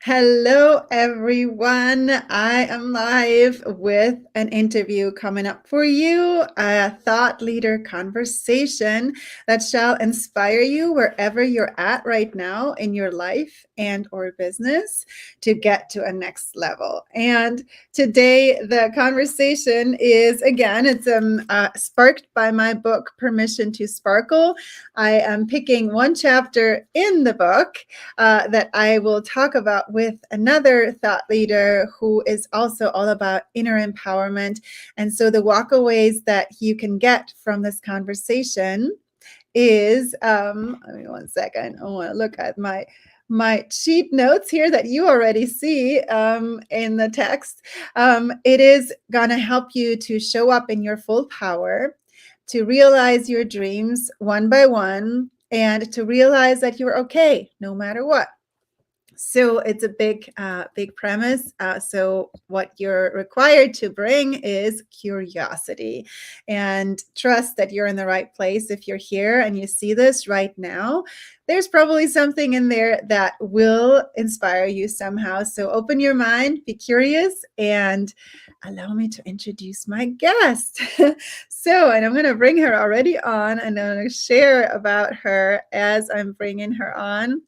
Hello, everyone. I am live with an interview coming up for you, a thought leader conversation that shall inspire you wherever you're at right now in your life and or business to get to a next level. And today the conversation is again, it's sparked by my book, Permission to Sparkle. I am picking one chapter in the book that I will talk about with another thought leader who is also all about inner empowerment. And so the walkaways that you can get from this conversation is, let me 1 second. I want to look at my sheet notes here that you already see in the text. It is going to help you to show up in your full power, to realize your dreams one by one, and to realize that you're okay no matter what. So it's a big premise. So what you're required to bring is curiosity and trust that you're in the right place. If you're here and you see this right now, there's probably something in there that will inspire you somehow. So open your mind, be curious, and allow me to introduce my guest. And I'm going to bring her already on, and I'm going to share about her as I'm bringing her on.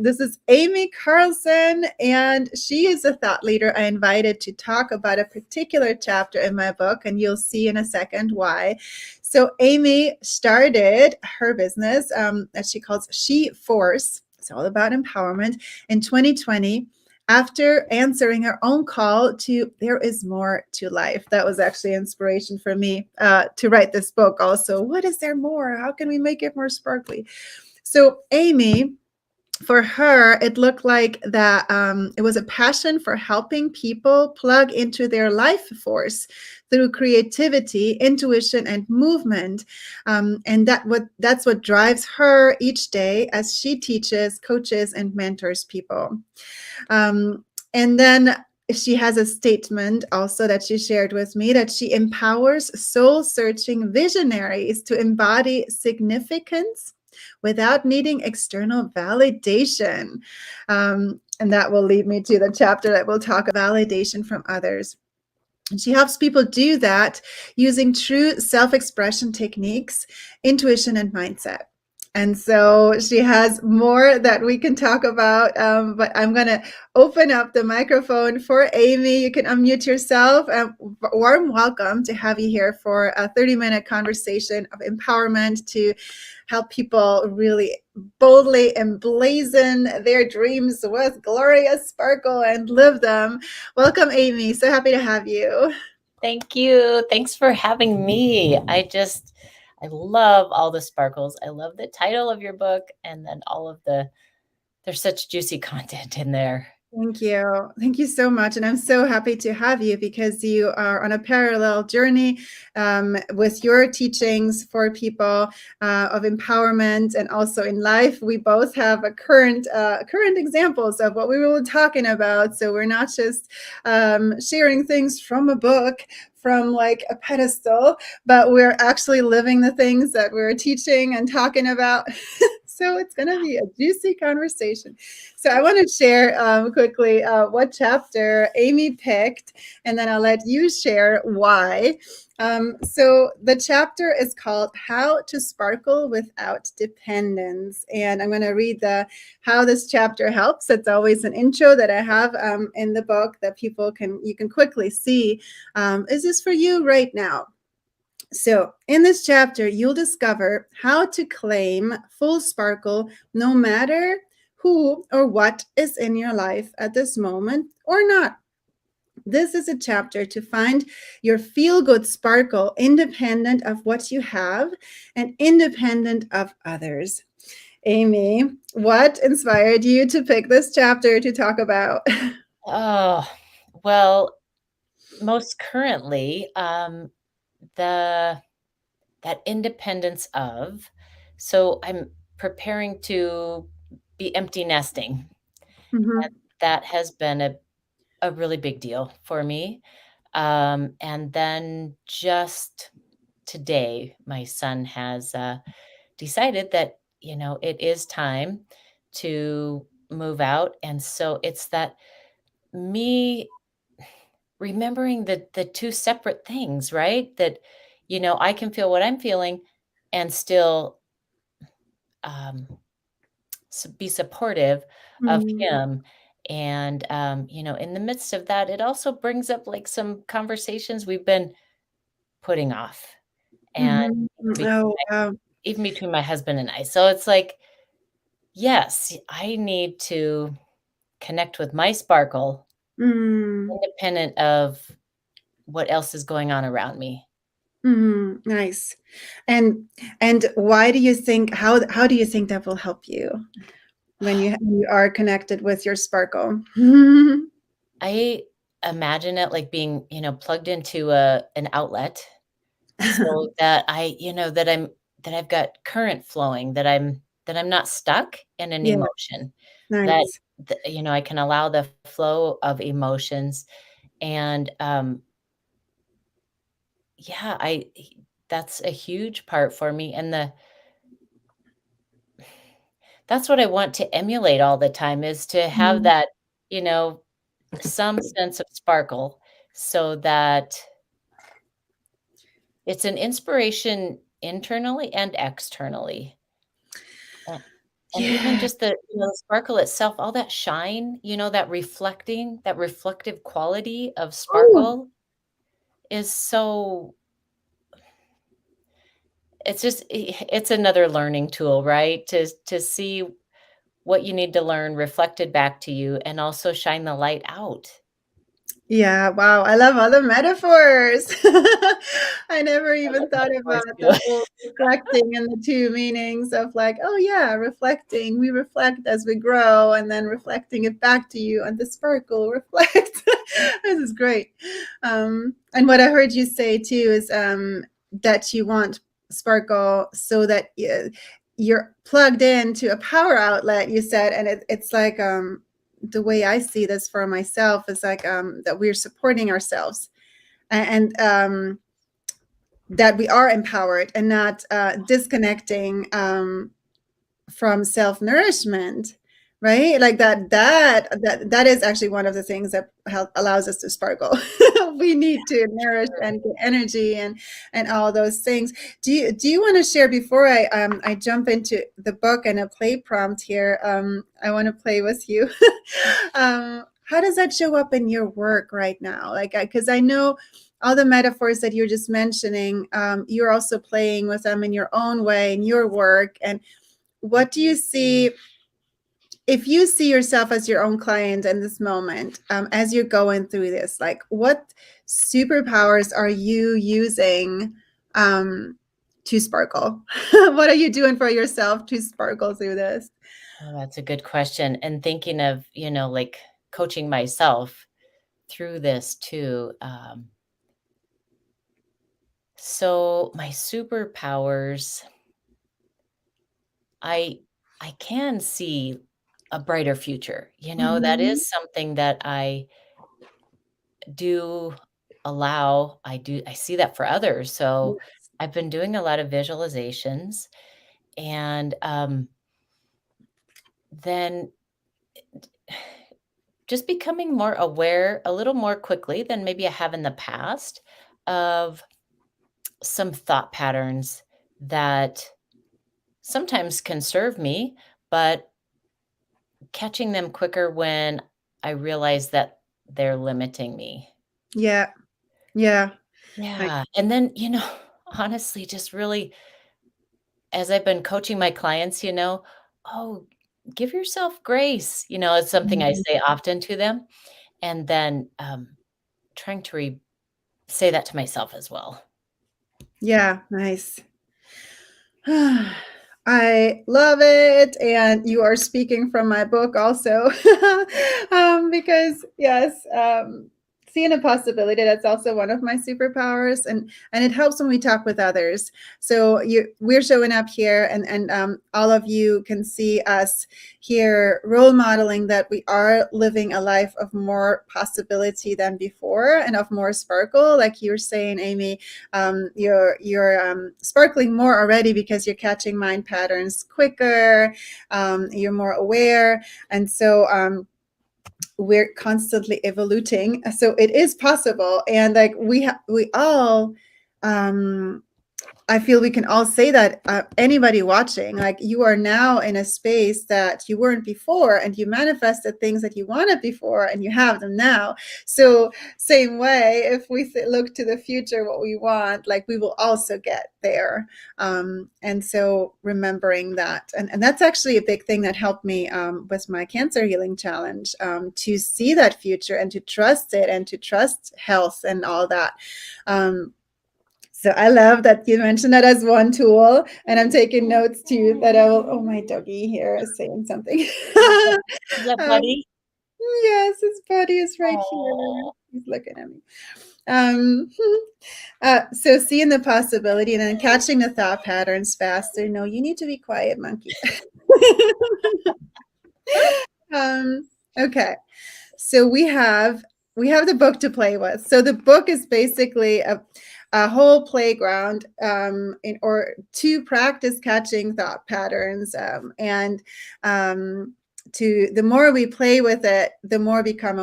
This is Amy Carlson, and she is a thought leader I invited to talk about a particular chapter in my book, and you'll see in a second why. So Amy started her business that she calls She Force. It's all about empowerment in 2020 after answering her own call to there is more to life. That was actually inspiration for me to write this book also. What is there more? How can we make it more sparkly? So Amy, for her, it looked like that it was a passion for helping people plug into their life force through creativity, intuition, and movement. And that's what drives her each day as she teaches, coaches, and mentors people. And then she has a statement also that she shared with me that she empowers soul-searching visionaries to embody significance without needing external validation. And that will lead me to the chapter that will talk about validation from others. And she helps people do that using true self-expression techniques, intuition, and mindset. And so she has more that we can talk about, but I'm going to open up the microphone for Amy. You can unmute yourself. Warm welcome to have you here for a 30-minute conversation of empowerment to help people really boldly emblazon their dreams with glorious sparkle and live them. Welcome, Amy. So happy to have you. Thank you. Thanks for having me. I love all the sparkles. I love the title of your book, and then there's such juicy content in there. Thank you. Thank you so much. And I'm so happy to have you because you are on a parallel journey with your teachings for people of empowerment and also in life. We both have a current examples of what we were talking about. So we're not just sharing things from a book, from like a pedestal, but we're actually living the things that we're teaching and talking about. So it's going to be a juicy conversation. So I want to share quickly what chapter Amy picked, and then I'll let you share why. So the chapter is called How to Sparkle Without Dependence. And I'm going to read how this chapter helps. It's always an intro that I have in the book that you can quickly see. Is this for you right now? So in this chapter, you'll discover how to claim full sparkle no matter who or what is in your life at this moment or not. This is a chapter to find your feel-good sparkle independent of what you have and independent of others. Amy, what inspired you to pick this chapter to talk about? Oh, well, most currently, the that independence of. So I'm preparing to be empty nesting. Mhm. That has been a really big deal for me. And then just today, my son has decided that, it is time to move out, and so it's that me remembering the two separate things, right? That, I can feel what I'm feeling and still, um, be supportive of Mm, him, and, in the midst of that, it also brings up, like, some conversations we've been putting off, and mhm. even between Oh, wow. even between my husband and I. So it's like, yes, I need to connect with my sparkle Mm, independent of what else is going on around me. mhm, nice. And and why do you think how do you think that will help you when you are connected with your sparkle? I imagine it like being, plugged into an outlet so that that I've got current flowing, that I'm not stuck in an Yeah, emotion, that, nice. I can allow the flow of emotions, and, yeah, that's a huge part for me, and that's what I want to emulate all the time, is to have Mm, that, you know, some sense of sparkle, so that it's an inspiration internally and externally. A and even yeah. just the sparkle itself, all that shine, that reflective quality of Oh, sparkle is so it's just it's another learning tool, right? To see what you need to learn reflected back to you and also shine the light out. yeah, wow, I love all the metaphors. I never I even love thought metaphors about too. the whole reflecting and the two meanings of like, oh yeah, reflecting. We reflect as we grow, and then reflecting it back to you, and the sparkle reflects. This is great. And what I heard you say too is that you want sparkle so that you're plugged into a power outlet, you said, and it's like the way I see this for myself is like that we're supporting ourselves and that we are empowered and not disconnecting from self nourishment, right? Like that is actually one of the things that allows us to sparkle. We need to nourish and get energy and all those things. Do you want to share before I jump into the book and a play prompt here? I want to play with you. How does that show up in your work right now? Like, because I know all the metaphors that you're just mentioning, you're also playing with them in your own way in your work. And what do you see if you see yourself as your own client in this moment, as you're going through this? Like, what superpowers are you using to sparkle? What are you doing for yourself to sparkle through this? Oh, that's a good question, and thinking of, like, coaching myself through this too. So my superpowers, I I can see a brighter future. That Mhm. is something that I do I see that for others. So I've been doing a lot of visualizations, and then just becoming more aware a little more quickly than maybe I have in the past of some thought patterns that sometimes can serve me, but catching them quicker when I realize that they're limiting me. Yeah, yeah. Like, Yeah, and then, honestly, just really, as I've been coaching my clients, "Oh, give yourself grace," it's something I mhm. say often to them, and then, trying to say that to myself as well. Yeah, nice. I love it, and you are speaking from my book also, because yes, seeing a possibility. That's also one of my superpowers, and it helps when we talk with others. So we're showing up here, and all of you can see us here role modeling that we are living a life of more possibility than before and of more sparkle. Like you were saying, Amy, you're sparkling more already because you're catching mind patterns quicker. You're more aware, and so we're constantly evolving. So it is possible, and like we all I feel we can all say that, anybody watching, like you are now in a space that you weren't before, and you manifested things that you wanted before, and you have them now. So same way, if we look to the future, what we want, like we will also get there. And so remembering that, and that's actually a big thing that helped me with my cancer healing challenge, to see that future and to trust it and to trust health and all that. So I love that you mentioned that as one tool, and I'm taking notes too that I will. Oh, my doggy here is saying something. Is that um, Buddy? yes, his buddy is right here. Oh, He's looking at me. Um, so seeing the possibility and then catching the thought patterns faster. No, you need to be quiet, monkey. Okay. So we have the book to play with. So the book is basically a whole playground, in or to practice catching thought patterns, and to the more we play with it, the more we become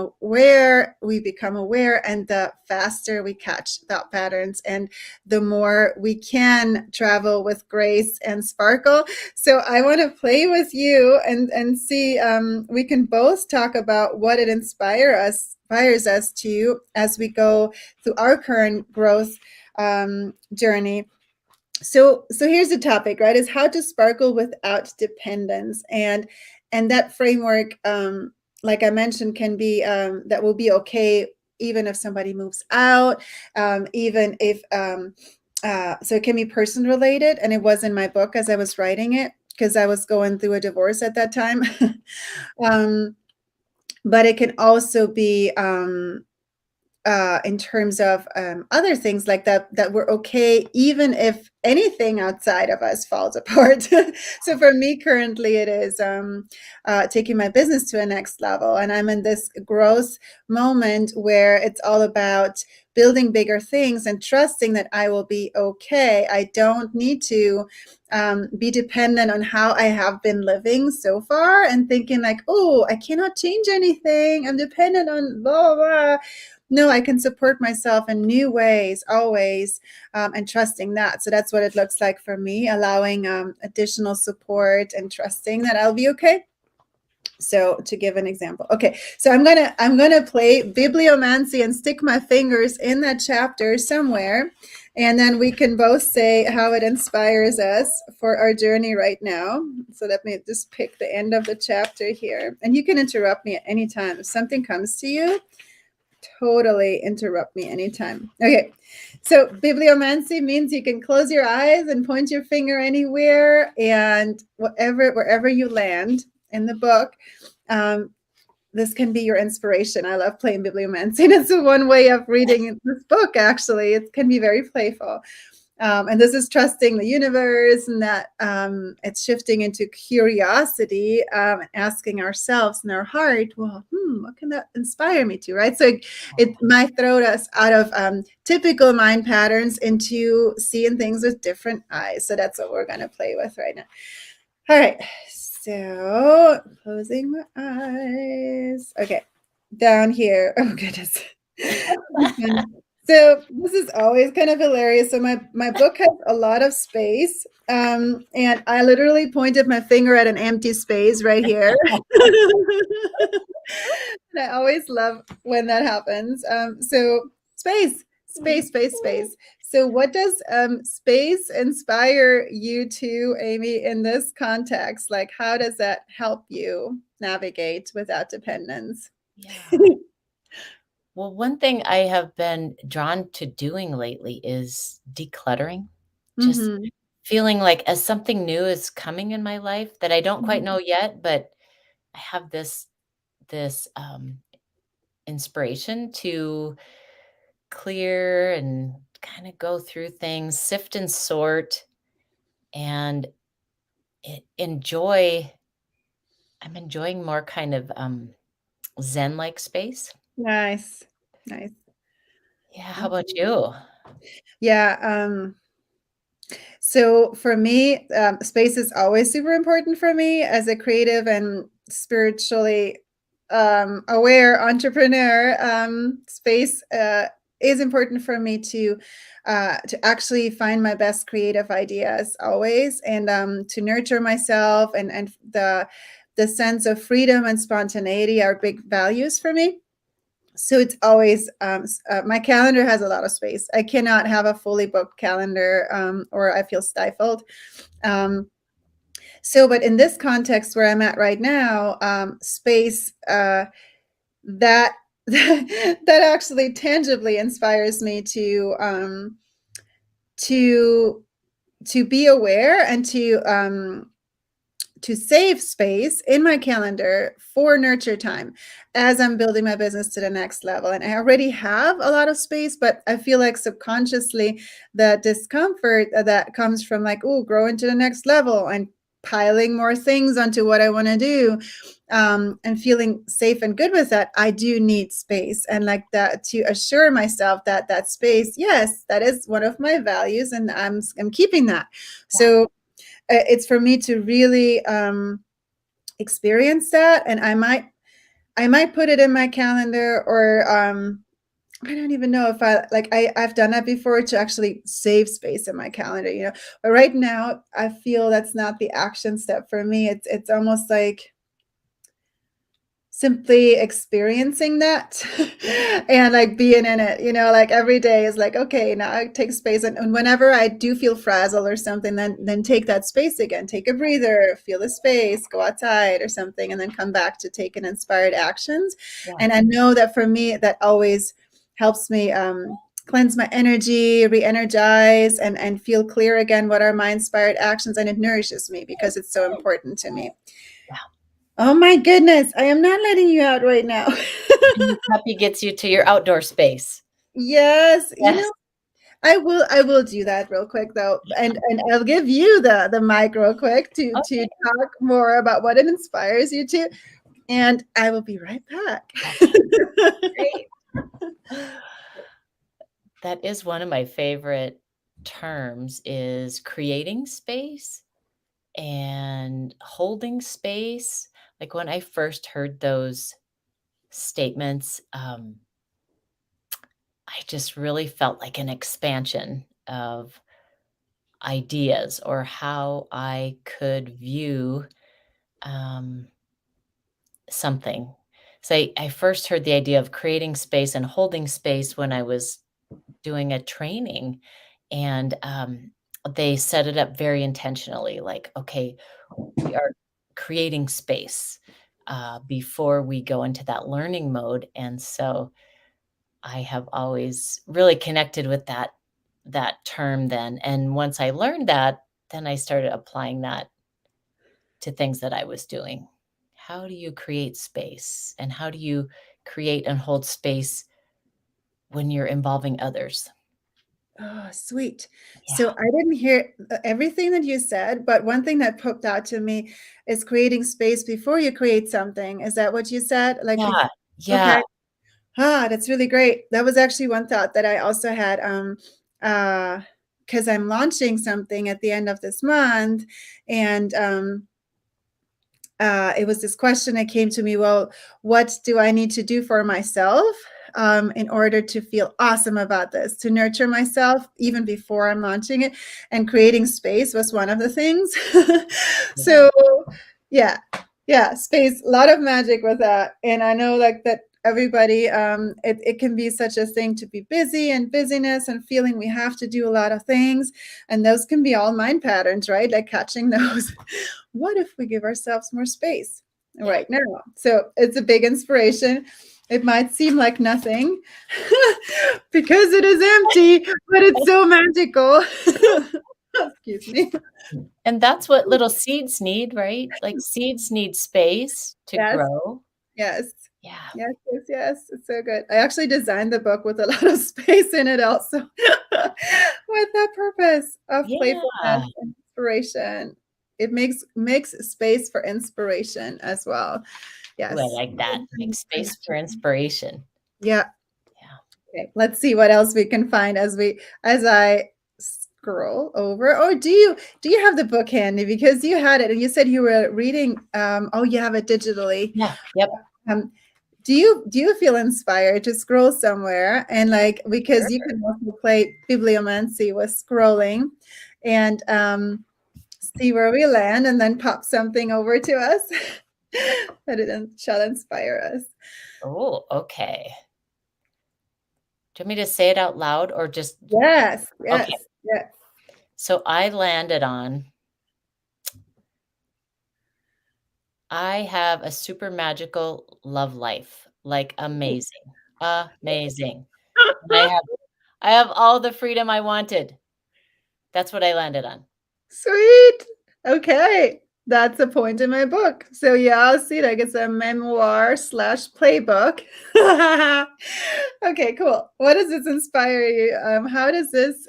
aware, and the faster we catch thought patterns, and the more we can travel with grace and sparkle. So I want to play with you and see, we can both talk about what it inspires us to as we go through our current growth journey. So here's the topic, right? Is how to sparkle without dependence, and that framework, like I mentioned, can be, that will be okay even if somebody moves out, even if so it can be person related, and it was in my book as I was writing it because I was going through a divorce at that time. But it can also be, in terms of other things like that we're okay even if anything outside of us falls apart. So for me currently it is taking my business to a next level, and I'm in this growth moment where it's all about building bigger things and trusting that I will be okay. I don't need to be dependent on how I have been living so far and thinking like, oh, I cannot change anything, I'm dependent on blah blah blah. No, I can support myself in new ways always, and trusting that. So that's what it looks like for me, allowing additional support and trusting that I'll be okay. So to give an example, okay, so I'm gonna play bibliomancy and stick my fingers in that chapter somewhere, and then we can both say how it inspires us for our journey right now. So let me just pick the end of the chapter here, and you can interrupt me at any time if something comes to you. Totally interrupt me anytime. Okay, so bibliomancy means you can close your eyes and point your finger anywhere, and wherever you land in the book, this can be your inspiration. I love playing bibliomancy, and it's one way of reading this book. Actually, it can be very playful. And this is trusting the universe, and that it's shifting into curiosity, and asking ourselves in our heart, well, what can that inspire me to, right? So it might throw us out of typical mind patterns into seeing things with different eyes. So that's what we're going to play with right now. All right. So closing my eyes. Okay. Down here. Oh, goodness. So this is always kind of hilarious. So my book has a lot of space, and I literally pointed my finger at an empty space right here. And I always love when that happens. So space, space, space, space. So what does space inspire you to, Amy, in this context? Like, how does that help you navigate without dependence? yeah. Well, one thing I have been drawn to doing lately is decluttering. Just Mm-hmm. feeling like as something new is coming in my life that I don't quite know yet, but I have this inspiration to clear and kind of go through things, sift and sort, and enjoy. I'm enjoying more kind of Zen-like space. Nice. Nice. Yeah, how about you? Yeah. So for me, space is always super important for me as a creative and spiritually aware entrepreneur. Space is important for me to actually find my best creative ideas always, and to nurture myself, and the sense of freedom and spontaneity are big values for me. So it's always my calendar has a lot of space. I cannot have a fully booked calendar, or I feel stifled. um, but in this context where I'm at right now, space that that actually tangibly inspires me to to be aware and to save space in my calendar for nurture time as I'm building my business to the next level. And I already have a lot of space, but I feel like subconsciously the discomfort that comes from like, oh, growing to the next level and piling more things onto what I want to do, and feeling safe and good with that, I do need space. And like that, to assure myself that that space, yes, that is one of my values, and I'm keeping that. Yeah. So it's for me to really experience that, and I might put it in my calendar, or I don't even know if I've done that before to actually save space in my calendar, you know. But right now I feel that's not the action step for me. It's almost like simply experiencing that and like being in it, you know, like every day is like, okay, now I take space, and whenever I do feel frazzled or something, then take that space again, take a breather, feel the space, go outside or something, and then come back to take an inspired actions. Yeah. And I know that for me that always helps me cleanse my energy, re-energize, and feel clear again what are my inspired actions, and it nourishes me because it's so important to me. Yeah. Oh my goodness, I am not letting you out right now. Puppy gets you to your outdoor space. Yes, you Yes. know, I will do that real quick though. And I'll give you the mic real quick to Okay. talk more about what it inspires you to. And I will be right back. Okay. Great. That is one of my favorite terms, is creating space and holding space. Like when I first heard those statements, I just really felt like an expansion of ideas or how I could view um, something. So I first heard the idea of creating space and holding space when I was doing a training, and they set it up very intentionally. Like, okay, we are creating space before we go into that learning mode, and so I have always really connected with that term then. And once I learned that, then I started applying that to things that I was doing. How do you create space? And how do you create and hold space when you're involving others? Oh, sweet. So Yeah. I didn't hear everything that you said, but one thing that popped out to me is creating space before you create something. Is that what you said? Like, Yeah. Yeah. okay. Ah, that's really great. That was actually one thought that I also had, because I'm launching something at the end of this month, and it was this question that came to me. Well, what do I need to do for myself in order to feel awesome about this, to nurture myself even before I'm launching it? And creating space was one of the things. Yeah. So, yeah, yeah, space, a lot of magic with that. And I know like that everybody, it can be such a thing to be busy and busyness and feeling we have to do a lot of things. And those can be all mind patterns, right? Like catching those. What if we give ourselves more space Yeah. right now? So it's a big inspiration. It might seem like nothing because it is empty, but it's so magical. Excuse me. And that's what little seeds need, right? Like seeds need space to Yes. grow. Yes. Yeah. Yes, yes, yes. It's so good. I actually designed the book with a lot of space in it also with the purpose of playfulness Yeah. and inspiration. It makes space for inspiration as well. Ooh, I Yes. like that. Make space for inspiration. Yeah. Yeah. Okay. Let's see what else we can find as I scroll over. Or do you have the book handy? Because you had it and you said you were reading oh you have it digitally. Yeah. Yep. Um, do you feel inspired to scroll somewhere and like because Sure. you can also play bibliomancy with scrolling and see where we land and then pop something over to us that it shall inspire us. Oh, okay. Do you want me to say it out loud or just Yes, okay. yes, yes. So I landed on I have a super magical love life. Like amazing. Amazing. And I have all the freedom I wanted. That's what I landed on. Sweet. Okay. That's a point in my book. So yeah, I'll see. Like it's a memoir slash playbook. Okay, cool. What does this inspire you? How does this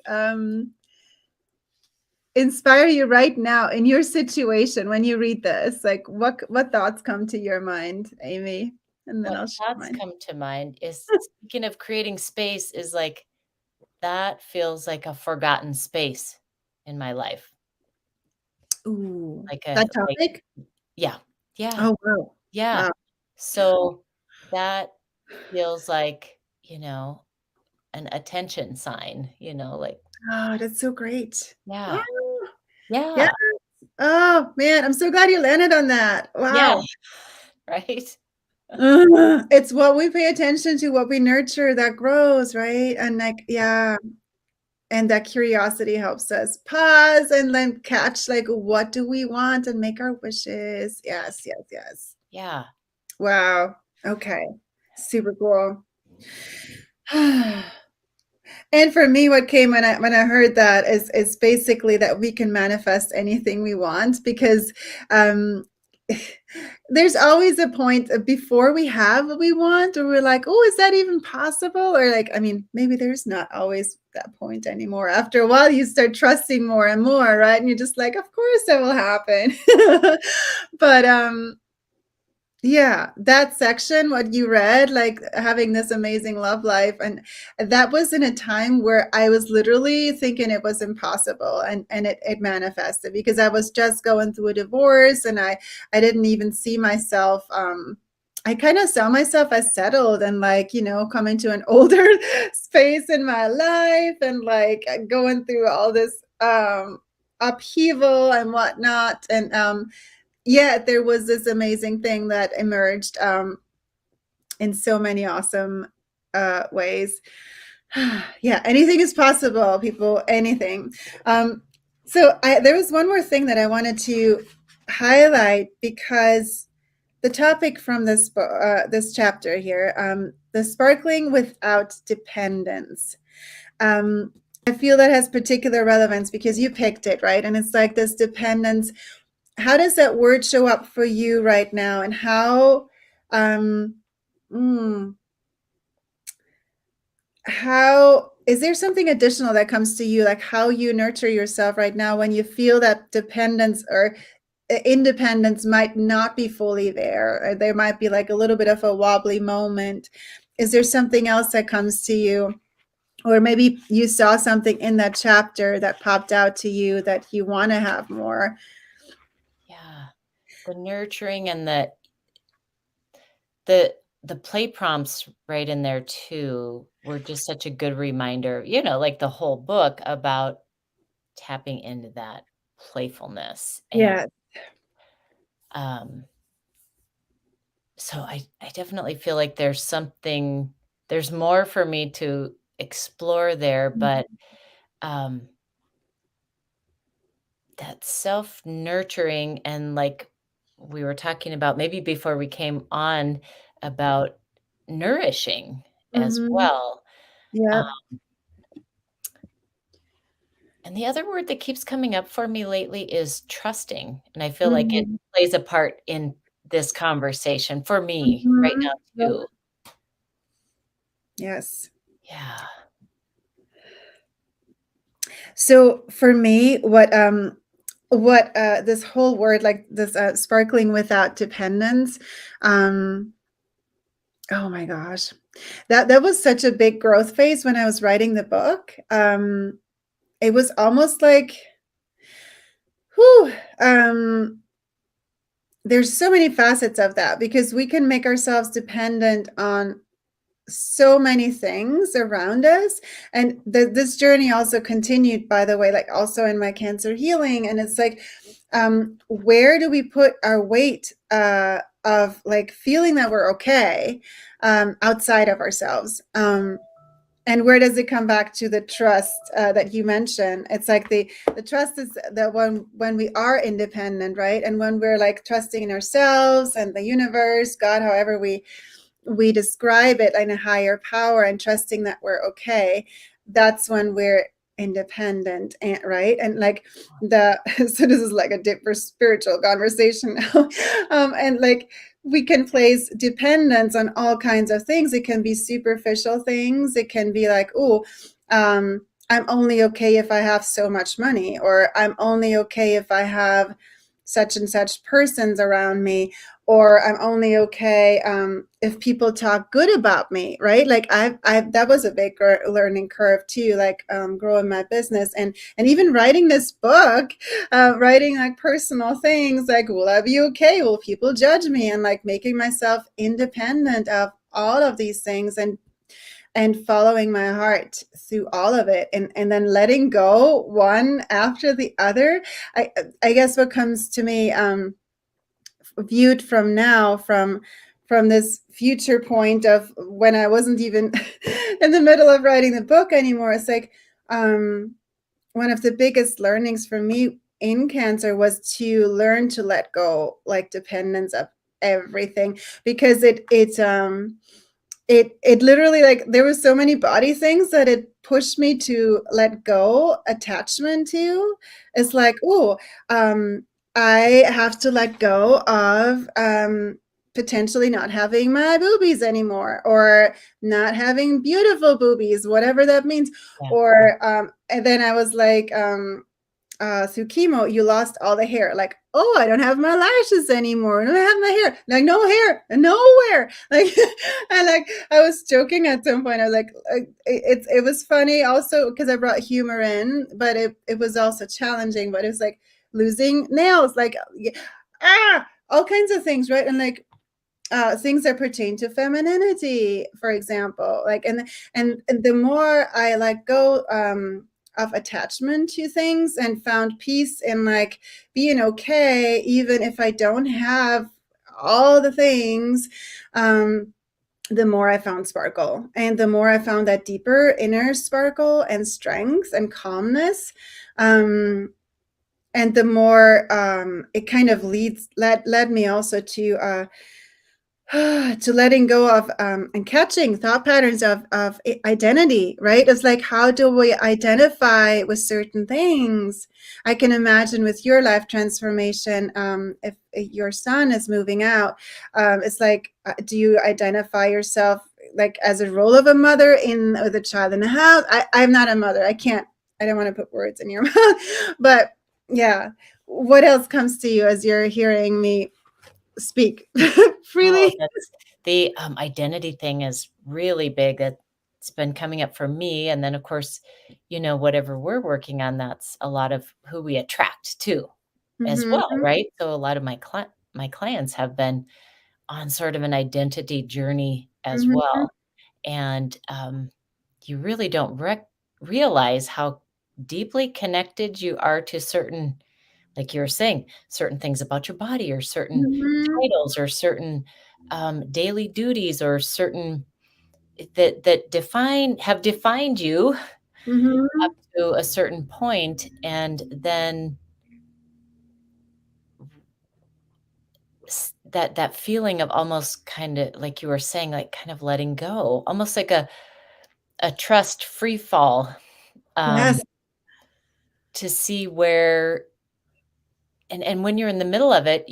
inspire you right now in your situation when you read this? Like what thoughts come to your mind, Amy? And then What I'll share thoughts mine. come to mind is speaking of creating space is like that feels like a forgotten space in my life. Ooh, Like a that like topic? yeah. Yeah. Oh wow. Yeah. Wow. So that feels like, an attention sign, like Oh, that's so great. yeah. Oh, yeah. Yeah. Oh, man, I'm so glad you landed on that. Yeah. Wow. Right? It's what we pay attention to, what we nurture that grows, right? And like, yeah, and that curiosity helps us pause and then catch like what do we want and make our wishes. Yes, yes, yes. Yeah. Wow. Okay. Super cool. And for me, what came when I heard that is basically that we can manifest anything we want because um, there's always a point before we have what we want, or we're like, oh, is that even possible? Or like, I mean, maybe there's not always that point anymore. After a while, you start trusting more and more, right? And you're just like, of course, that will happen. But yeah, that section, what you read, like having this amazing love life, and that was in a time where I was literally thinking it was impossible, and it manifested because I was just going through a divorce, and I didn't even see myself. I kind of saw myself as settled and like coming to an older space in my life, and like going through all this upheaval and whatnot, and yeah, there was this amazing thing that emerged in so many awesome ways. Yeah, anything is possible, people. Anything. There was one more thing that I wanted to highlight because the topic from this chapter here, the sparkling without dependence. Um, I feel that has particular relevance because you picked it, right? And it's like this dependence. How does that word show up for you right now, and um mm, how is there something additional that comes to you, like how you nurture yourself right now when you feel that dependence or independence might not be fully there, or there might be like a little bit of a wobbly moment? Is there something else that comes to you, or maybe you saw something in that chapter that popped out to you that you want to have more? Yeah. The nurturing and the play prompts right in there too were just such a good reminder, like the whole book about tapping into that playfulness. And Yeah. um so I definitely feel like there's more for me to explore there, but um that self-nurturing and like we were talking about maybe before we came on about nourishing as Mhm. well. Uh, Yeah. and the other word that keeps coming up for me lately is trusting, and I feel like it Mhm. plays a part in this conversation for me right Mhm. now Yep. too. Yes. Yeah. So for me, what this whole word, like this sparkling without dependence, um oh my gosh, that was such a big growth phase when I was writing the book. It was almost like, whew, there's so many facets of that because we can make ourselves dependent on so many things around us. And this journey also continued, by the way, like also in my cancer healing. And it's like, where do we put our weight of like feeling that we're okay outside of ourselves? And where does it come back to the trust that you mentioned? It's like the trust is that when we are independent, right? And when we're like trusting in ourselves and the universe, God, however we describe it, in a higher power, and trusting that we're okay, that's when we're independent, and right. And like the so this is like a deeper spiritual conversation now. And like we can place dependence on all kinds of things. It can be superficial things. It can be like, oh, I'm only okay if I have so much money, or I'm only okay if I have such and such persons around me, or I'm only okay if people talk good about me, right? Like I've that was a big learning curve too, like growing my business and even writing this book, writing like personal things, like will I be okay? Will people judge me? And like making myself independent of all of these things and following my heart through all of it, and then letting go one after the other. I guess what comes to me viewed from now, from this future point of when I wasn't even in the middle of writing the book anymore, it's like one of the biggest learnings for me in cancer was to learn to let go, like dependence of everything, because it literally, like there was so many body things that it pushed me to let go attachment to. It's like, oh, I have to let go of potentially not having my boobies anymore, or not having beautiful boobies, whatever that means. Yeah. Or and then I was like, through chemo, you lost all the hair. Like, oh, I don't have my lashes anymore. I don't have my hair. Like, no hair, nowhere. Like, and like, I was joking at some point. I was like, it was funny also because I brought humor in, but it was also challenging. But it was like losing nails, like, all kinds of things, right? And like, things that pertain to femininity, for example, like, and the more I let go of attachment to things and found peace in like being okay even if I don't have all the things, the more I found sparkle, and the more I found that deeper inner sparkle and strength and calmness. And the more it kind of led me also to letting go of and catching thought patterns of identity, right? It's like, how do we identify with certain things? I can imagine with your life transformation, if your son is moving out, it's like, do you identify yourself like as a role of a mother in with a child in the house? I'm not a mother. I don't want to put words in your mouth, but yeah. What else comes to you as you're hearing me speak Oh, freely? that's the, identity thing is really big. It's been coming up for me, and then, of course, whatever we're working on, that's a lot of who we attract too, as well, Mhm, right? So a lot of my clients have been on sort of an identity journey as mhm, well, and, you really don't realize how deeply connected you are to certain, like you were saying, certain things about your body, or certain mhm, titles, or certain, daily duties, or certain that have defined you up mhm. to a certain point, and then that feeling of almost kinda like you were saying, like, kind of letting go, almost like a trust free fall, um, Yes. to see where, and when you're in the middle of it,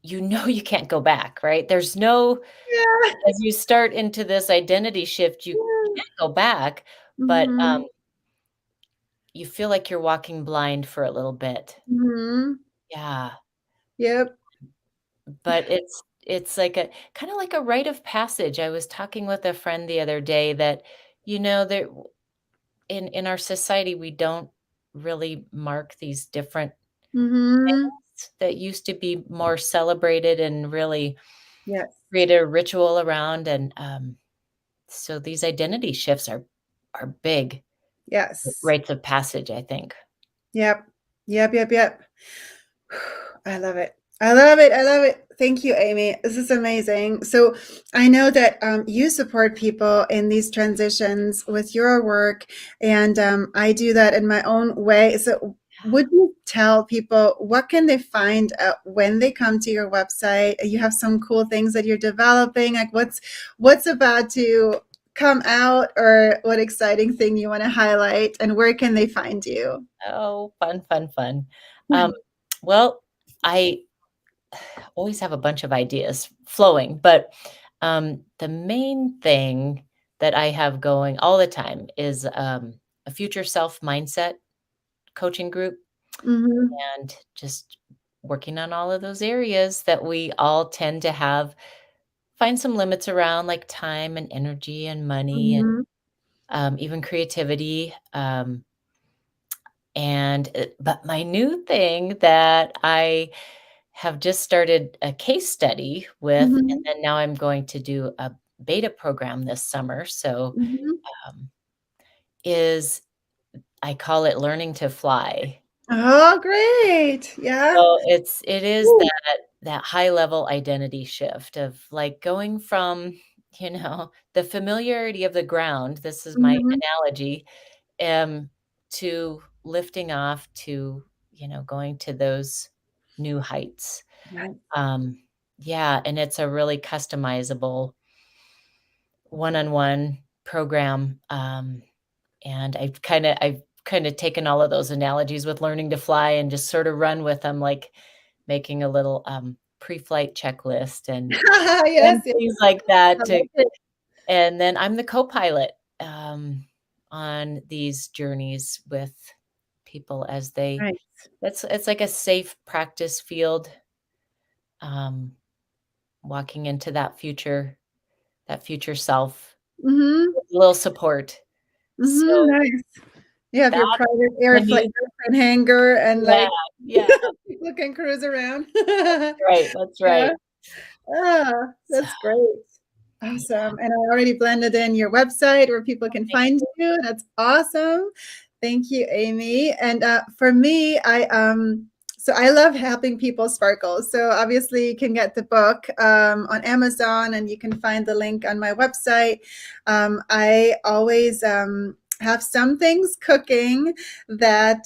you can't go back, right? There's no Yeah. as you start into this identity shift, you Yeah. can't go back, but, Mhm. you feel like you're walking blind for a little bit. Mhm. Yeah, Yep. but it's like a kinda like a rite of passage. I was talking with a friend the other day that, there in our society, we don't really mark these different Mhm. things that used to be more celebrated and really Yes. create a ritual around, and, so these identity shifts are big Yes. rites of passage, I think. Yep. Yep, yep, yep. I love it. I love it. I love it. Thank you, Amy. This is amazing. So I know that you support people in these transitions with your work, and I do that in my own way. So would you tell people what can they find out when they come to your website? You have some cool things that you're developing. Like what's about to come out, or what exciting thing you want to highlight, and where can they find you? Oh, fun, fun, fun. Um, well, I always have a bunch of ideas flowing, but, the main thing that I have going all the time is, a future self mindset coaching group, Hmm. and just working on all of those areas that we all tend to find some limits around, like time and energy and money and, Hmm. even creativity, but my new thing that I have just started a case study with, and Hmm. then now I'm going to do a beta program this summer, so, Hmm. um, is I call it learning to fly. Oh, great. Yeah. So it is Woo. that high level identity shift of, like, going from, the familiarity of the ground, this is my Mhm. analogy, um, to lifting off to, going to those new heights. Right. Um, yeah, and it's a really customizable one-on-one program, and I've kinda taken all of those analogies with learning to fly and just sort of run with them, like making a little, pre-flight checklist and Yes, yes. things like I that to like it. and then I'm the co-pilot, on these journeys with people as they Right. it's like a safe practice field, um, walking into that future self Mhm. with a little support. Mhm, So nice. You have your that's private the new airplane hangar, and, Yeah, like, yeah, people can cruise around. that's Yeah. right. Ah, So, that's great. yeah, Awesome, and I already blended in your website where people can thank find you. you. That's awesome. Thank you, Amy. And for me, so I love helping people sparkle. So obviously, you can get the book on Amazon, and you can find the link on my website. I always have some things cooking that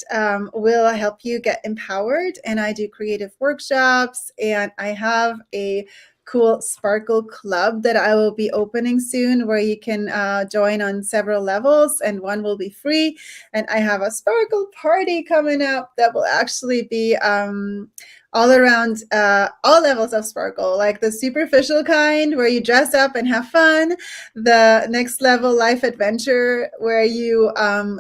will help you get empowered, and I do creative workshops, and I have a cool Sparkle Club that I will be opening soon, where you can join on several levels, and one will be free. And I have a Sparkle party coming up that will actually be all around all levels of Sparkle, like the superficial kind where you dress up and have fun, the next level life adventure where you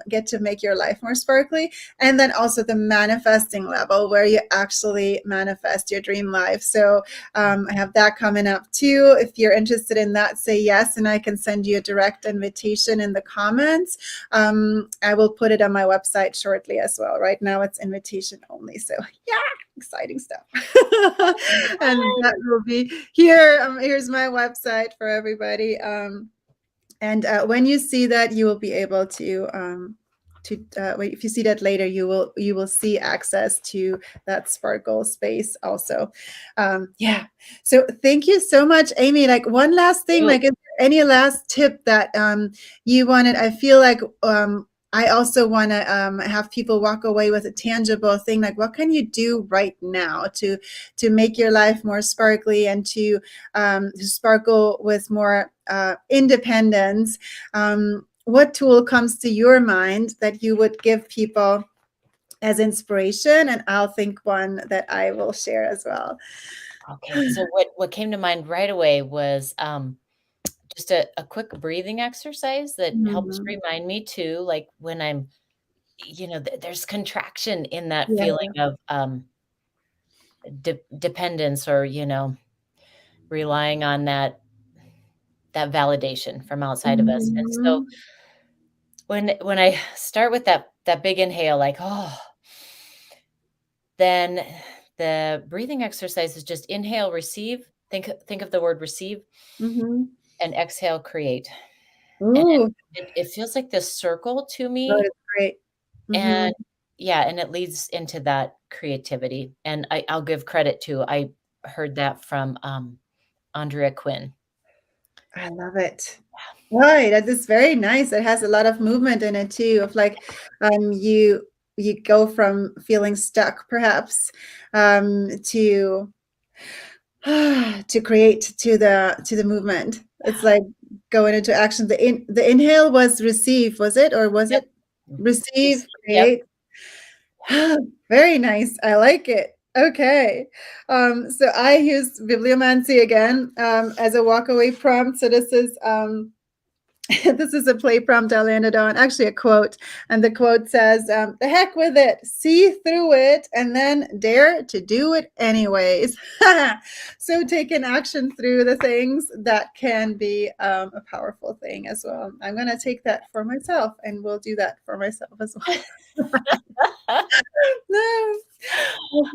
get to make your life more sparkly, and then also the manifesting level where you actually manifest your dream life. So I have that coming up too. If you're interested in that, say yes, and I can send you a direct invitation in the comments. I will put it on my website shortly as well. Right now it's invitation only. So yeah, exciting stuff. And that will be here. Here's my website for everybody. And when you see that, you will be able to if you see that later, you will see access to that Sparkle space also. Yeah. So thank you so much, Amy. Like one last thing, You like is there any last tip that you wanted? I feel like I also want to have people walk away with a tangible thing. Like what can you do right now to make your life more sparkly, and to sparkle with more independence? What tool comes to your mind that you would give people as inspiration? And I'll think one that I will share as well. Okay, so what came to mind right away was, just a quick breathing exercise that helps Mhm. remind me too, like, when I'm there's contraction in that Yeah. feeling of, dependence or, relying on that validation from outside of us, and so Mhm. when I start with that big inhale, like, "Oh," then the breathing exercise is just inhale, receive, think of the word receive, Mhm. and exhale, create, and Ooh, it feels like this circle to that me, is great. and Mhm. yeah, and it leads into that creativity, and I'll give credit to I heard that from, Andrea Quinn. I love it. Right, that is very nice. It has a lot of movement in it too, of like, you go from feeling stuck perhaps, to to create to the movement. It's like going into action. The inhale was receive, was it? Or was Yep. it receive, Receive, yep. create? Very nice. I like it. Okay. So I use bibliomancy again as a walkaway prompt. So this is this is a play prompt I landed on, actually a quote. And the quote says, the heck with it, see through it, and then dare to do it anyways. So taking action through the things that can be a powerful thing as well. I'm going to take that for myself and we'll do that for myself as well. No.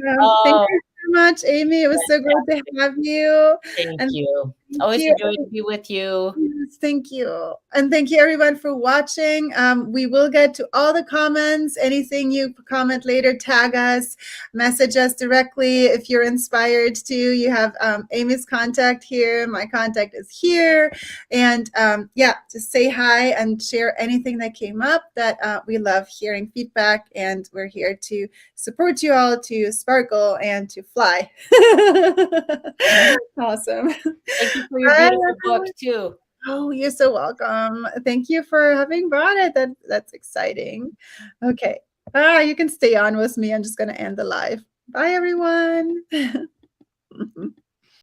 Thank Oh, you so much, Amy. It was so great to fantastic. have you. Thank And you. thank Always you. enjoyed to be with you. Yes, thank you. And thank you everyone for watching. We will get to all the comments. Anything you comment later, tag us, message us directly if you're inspired to. You have Amy's contact here. My contact is here. And yeah, just say hi and share anything that came up that we love hearing feedback. And we're here to support you all to sparkle and to fly. Awesome. Thank you for your Bye, beautiful book everyone. too. Oh, you're so welcome. Thank you for having brought it. That's exciting. Okay. You can stay on with me. I'm just going to end the live. Bye, everyone.